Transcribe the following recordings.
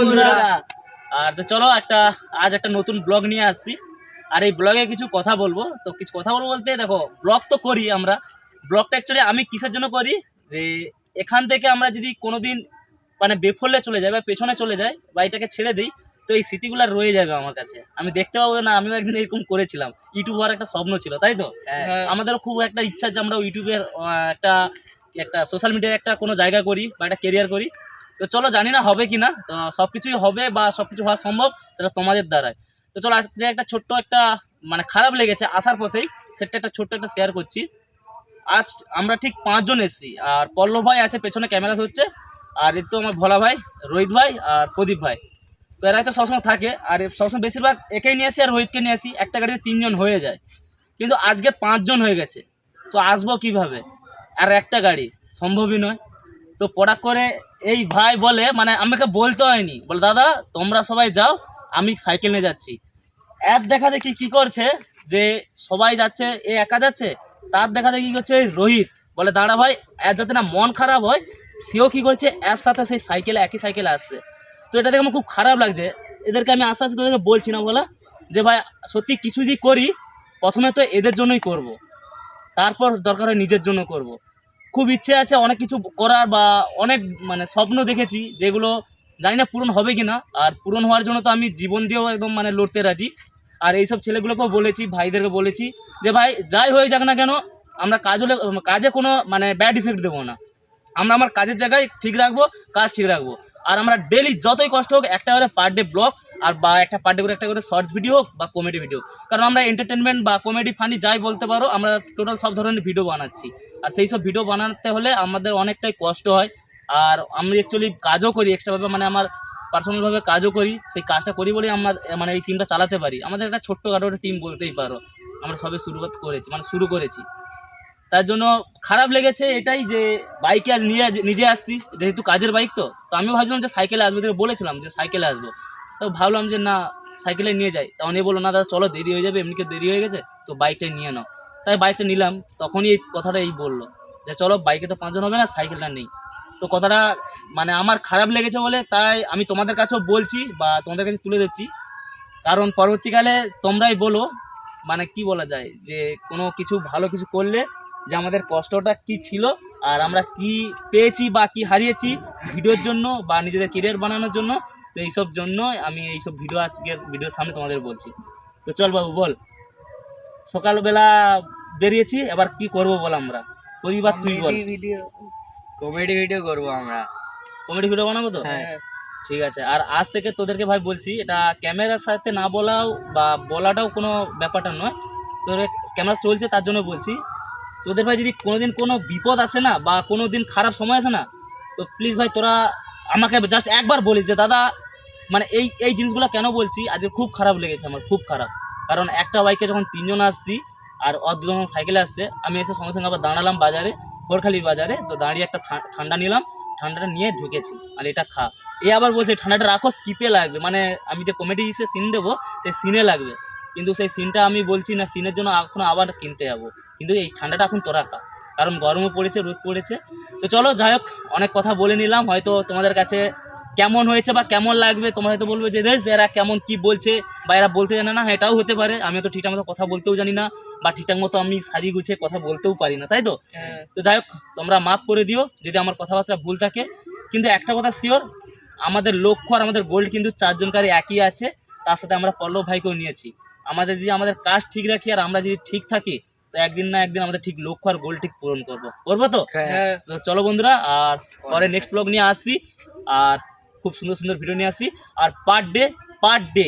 বন্ধুরা। আর তো চলো আজ একটা নতুন ব্লগ নিয়ে আসছি। আর এই ব্লগে কিছু কথা বলবো। তো কিছু কথা বলবো বলতে দেখো, ব্লগ তো করি আমরা। ব্লগটা অ্যাকচুয়ালি আমি কিসের জন্য করি, যে এখান থেকে আমরা যদি কোনোদিন মানে বেফলে চলে যাই বা পেছনে চলে যাই বা এটাকে ছেড়ে দিই, তো এই স্মৃতিগুলো রয়ে যাবে আমার কাছে। আমি দেখতে পাবো না আমিও একদিন এরকম করেছিলাম। ইউটিউব হওয়ার একটা স্বপ্ন ছিল, তাই তো? আমাদেরও খুব একটা ইচ্ছা যে আমরা ইউটিউবের একটা একটা সোশ্যাল মিডিয়ার একটা কোনো জায়গা করি বা একটা কেরিয়ার করি। তো চলো, জানি না হবে কি না, তো সব কিছুই হবে বা সব কিছু হওয়া সম্ভব সেটা তোমাদের দ্বারাই। তো চলো, আজকে একটা ছোট্ট একটা মানে খারাপ লেগেছে আসার পথেই, সেটা একটা ছোট্ট একটা শেয়ার করছি। আজ আমরা ঠিক 5 জন এসেছি, আর পল্লব ভাই আছে পেছনে ক্যামেরা ধরছে, আর এই তো আমার ভোলা ভাই, রোহিত ভাই আর প্রদীপ ভাই। তো এরাই তো সবসময় থাকে, আর সবসময় বেশিরভাগ একেই নিয়ে আসি আর রোহিতকে নিয়ে আসি, একটা গাড়িতে 3 জন হয়ে যায়। কিন্তু আজকে 5 জন হয়ে গেছে, তো আসবো কিভাবে? আর একটা গাড়ি সম্ভবই নয়। তো পড়া করে এই ভাই বলে, মানে আমাকে বলতে হয়নি, বলে দাদা তোমরা সবাই যাও, আমি সাইকেল নিয়ে যাচ্ছি। এর দেখা দেখি কি করছে, যে সবাই যাচ্ছে এ একা যাচ্ছে, তার দেখা দেখি কি করছে এই রোহিত বলে দাঁড়া ভাই, এর যাতে না মন খারাপ হয়, সেও কি করছে এর সাথে সেই সাইকেলে একই সাইকেলে আসছে। তো এটা দেখে আমার খুব খারাপ লাগছে। এদেরকে আমি আস্তে আস্তে তোদেরকে বলছি না বলা, যে ভাই সত্যি কিছু যদি করি, প্রথমে তো এদের জন্যই করব, তারপর দরকার হয় নিজের জন্য করব। খুব ইচ্ছে আছে অনেক কিছু করার, বা অনেক মানে স্বপ্ন দেখেছি যেগুলো জানি না পূরণ হবে কি না। আর পূরণ হওয়ার জন্য তো আমি জীবন দিয়েও একদম মানে লড়তে রাজি। আর এইসব ছেলেগুলোকেও বলেছি, ভাইদেরকে বলেছি যে ভাই যাই হয়ে যাক না কেন, আমরা কাজে কোনো মানে ব্যাড ইফেক্ট দেবো না। আমরা আমার কাজের জায়গায় ঠিক রাখবো, কাজ ঠিক রাখবো। আর আমরা ডেলি যতই কষ্ট হোক একটা করে পার ডে ব্লগ, আর বা একটা পার ডে করে একটা করে শর্টস ভিডিও হোক বা কমেডি ভিডিও, কারণ আমরা এন্টারটেনমেন্ট বা কমেডি ফানি যাই বলতে পারো, আমরা টোটাল সব ধরনের ভিডিও বানাচ্ছি। আর সেই সব ভিডিও বানাতে হলে আমাদের অনেকটাই কষ্ট হয়। আর আমি অ্যাকচুয়ালি কাজও করি এক্সট্রাভাবে, মানে আমার পার্সোনালভাবে কাজও করি, সেই কাজটা করি বলেই আমরা মানে এই টিমটা চালাতে পারি। আমাদের একটা ছোট্টখাটো একটা টিম বলতেই পারো, আমরা সবে শুরু করেছি। তার জন্য খারাপ লেগেছে এটাই, যে বাইকে আজ নিজে আসছি, যেহেতু কাজের বাইক। তো আমিও ভাবছিলাম যে সাইকেলে আসবো, তোকে বলেছিলাম যে সাইকেলে আসবো। তো ভাবলাম যে না, সাইকেলে নিয়ে যাই। তখন এ বললো না দাদা চলো, দেরি হয়ে যাবে, এমনিকে দেরি হয়ে গেছে, তো বাইকটাই নিয়ে নাও। তাই বাইকটা নিলাম। তখনই এই কথাটা বললো যে চলো, বাইকে তো 5 জন হবে না, সাইকেলটা নেই। তো কথাটা মানে আমার খারাপ লেগেছে বলে তাই আমি তোমাদের কাছেও বলছি বা তোমাদের কাছে তুলে দিচ্ছি। কারণ পরবর্তীকালে তোমরাই বলো, মানে কি বলা যায়, যে কোনো কিছু ভালো কিছু করলে যে আমাদের কষ্টটা কি ছিল, আর আমরা কি পেয়েছি বা কি হারিয়েছি ভিডিওর জন্য বা নিজেদের কেরিয়ার বানানোর জন্য। তো এইসব জন্য আমি এইসব আজকের ভিডিওর সামনে তোমাদের বলছি। তো চল বাবু বল, সকালবেলা বেরিয়েছি, এবার কি করব বল আমরা? পরিবার তুই বল। কমেডি ভিডিও করবো আমরা। কমেডি ভিডিও বানাবো তো? হ্যাঁ। ঠিক আছে। আর আজ থেকে তোদেরকে ভাই বলছি, এটা ক্যামেরার সাথে না বলাও বা বলাটাও কোনো ব্যাপারটা নয়। তোর ক্যামেরা চলছে তার জন্য বলছি। তোদের ভাই যদি কোনোদিন কোনো বিপদ আসে না বা কোনো দিন খারাপ সময় আসে না, তো প্লিজ ভাই তোরা আমাকে জাস্ট একবার বলিস যে দাদা, মানে এই এই জিনিসগুলো কেন বলছি, আজকে খুব খারাপ লেগেছে আমার, খুব খারাপ। কারণ একটা বাইকে যখন 3 জন আসছি আর দুজন সাইকেলে আসছে, আমি এসে সঙ্গে সঙ্গে আবার দাঁড়ালাম বাজারে, খড়খালির বাজারে। তো দাঁড়িয়ে একটা ঠান্ডা নিলাম, ঠান্ডাটা নিয়ে ঢুকেছি, আর এটা খা। এ আবার বলছে ঠান্ডাটা রাখো, স্কিপে লাগবে, মানে আমি যে কমেডি সিন দেবো সেই সিনে লাগবে। কিন্তু সেই সিনটা আমি বলছি না, সিনের জন্য এখন আবার কিনতে যাবো। কিন্তু এই ঠান্ডাটা এখন তোরা খা, কারণ গরমও পড়েছে, রোদ পড়েছে। তো চলো, যাই হোক, অনেক কথা বলে নিলাম। হয়তো তোমাদের কাছে কেমন হয়েছে বা কেমন লাগবে, তোমরা হয়তো বলবে যে দেখ এরা কেমন কি বলছে, বা এরা বলতে জানে না। এটাও হতে পারে, আমি তো ঠিকঠাক মতো কথা বলতেও জানি না, বা ঠিকঠাক মতো আমি সাজিয়ে গুছিয়ে কথা বলতেও পারি না, তাই তো? তো যাই হোক, তোমরা মাফ করে দিও যদি আমার কথাবার্তা ভুল থাকে। কিন্তু একটা কথা শিওর, আমাদের লক্ষ্য আর আমাদের গোল কিন্তু 4 জনকারই একই আছে। তার সাথে আমরা পল্লব ভাইকেও নিয়েছি। আমাদের যদি আমাদের কাজ ঠিক রাখি আর আমরা যদি ঠিক থাকি, তো একদিন না একদিন আমাদের ঠিক লক্ষ্য আর গোল ঠিক পূরণ করবো তো? তো চলো বন্ধুরা, আর পরে নেক্সট ব্লগ নিয়ে আসছি, আর খুব সুন্দর সুন্দর ভিডিও নিয়ে আসি। আর পার ডে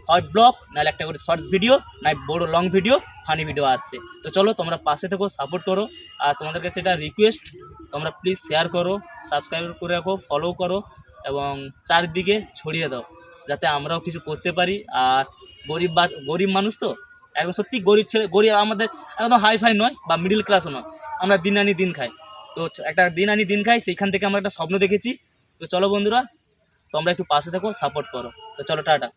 হয় ব্লগ, নাহলে একটা করে শর্টস ভিডিও, নাই বড় লং ভিডিও, ফানি ভিডিও আসছে। তো চলো, তোমরা পাশে থেকো, সাপোর্ট করো। আর তোমাদের কাছে এটা রিকোয়েস্ট, তোমরা প্লিজ শেয়ার করো, সাবস্ক্রাইব করে রাখো, ফলো করো, এবং চারদিকে ছড়িয়ে দাও, যাতে আমরাও কিছু করতে পারি। আর গরিব মানুষ তো, একদম সত্যি গরিব ছেলে, গরিব আমাদের একদম হাই ফাই নয় বা মিডিল ক্লাসও নয়, আমরা দিন আনি দিন খাই। তো একটা দিন আনি দিন খাই, সেইখান থেকে আমরা একটা স্বপ্ন দেখেছি। তো চলো বন্ধুরা, তোমরা একটু পাশে থেকো, সাপোর্ট করো। তো চলো, টাটা।